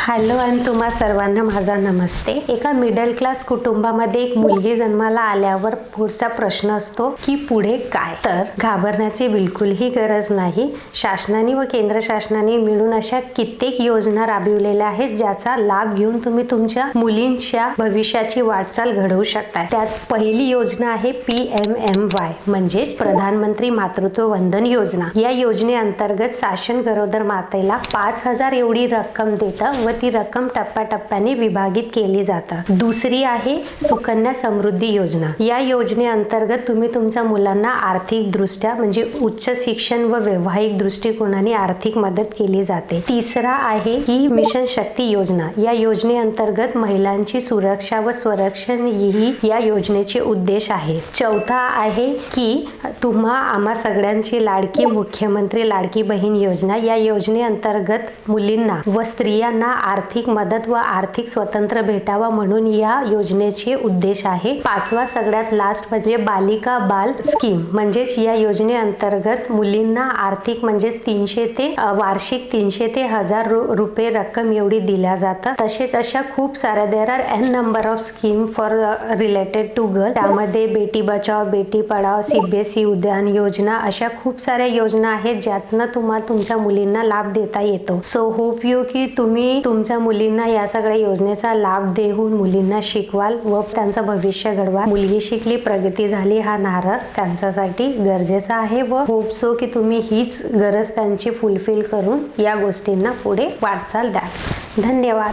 Hello आणि तुम्हा सर्वांना माझा नमस्ते। एका मिडल क्लास कुटुंबामध्ये एक मुलगी जन्माला आल्यावर पुढचा प्रश्न असतो की पुढे काय। तर घाबरण्याची बिलकुलही गरज नाही। शासनाने व केंद्र शासनाने मिळून अशा कित्येक योजना राबविलेल्या आहेत ज्याचा लाभ घेऊन तुम्ही तुमच्या मुलींच्या भविष्याची वाटचाल घडवू शकता। त्यात पहिली योजना आहे PMMY म्हणजे प्रधानमंत्री मातृत्व वंदन योजना। या योजनेअंतर्गत शासन गरोदर मातेला 5,000 एवढी रक्कम देतं व ती रक्कम टप्प्याटप्प्याने विभाजित केली जातात। दुसरी आहे सुकन्या समृद्धी योजना। या योजनेअंतर्गत तुम्ही तुमच्या मुलांना आर्थिक दृष्ट्या म्हणजे उच्च शिक्षण व वैवाहिक दृष्टिकोनाने आर्थिक मदत केली जाते। तिसरा आहे की मिशन शक्ती योजना। या योजनेअंतर्गत महिलांची सुरक्षा व संरक्षण ही या योजनेचे उद्देश आहे। चौथा आहे की आम्हा सगळ्यांची लाडकी मुख्यमंत्री लाडकी बहीण योजना। या योजनेअंतर्गत मुलींना व स्त्रियांना आर्थिक मदत व आर्थिक स्वतंत्र भेटावा म्हणून या योजनेचे उद्देश आहे। पाचवा सगळ्यात लास्ट म्हणजे बालिका बाल स्कीम म्हणजेच या योजनेअंतर्गत मुलींना आर्थिक म्हणजे 300 ते वार्षिक 300 ते 1000 रुपये रक्कम एवढी दिल्या जातात। तसेच अशा खूप साऱ्या there are n number of scheme for related to girl. त्यामध्ये बेटी बचाओ बेटी पढाओ CBSE उद्यान योजना अशा खूप साऱ्या योजना आहेत ज्यातनं तुम्हाला तुमच्या मुलींना लाभ देता येतो। सो होप यू की तुम्ही तुमच्या मुलींना या सगळ्या योजनेचा लाभ देऊन मुलींना शिकवाल व त्यांचं भविष्य घडवाल। मुलगी शिकली प्रगती झाली हा नारा त्यांच्यासाठी गरजेचा आहे व होप सो की तुम्ही हीच गरज त्यांची फुलफिल करून या गोष्टींना पुढे वाटचाल द्या। धन्यवाद।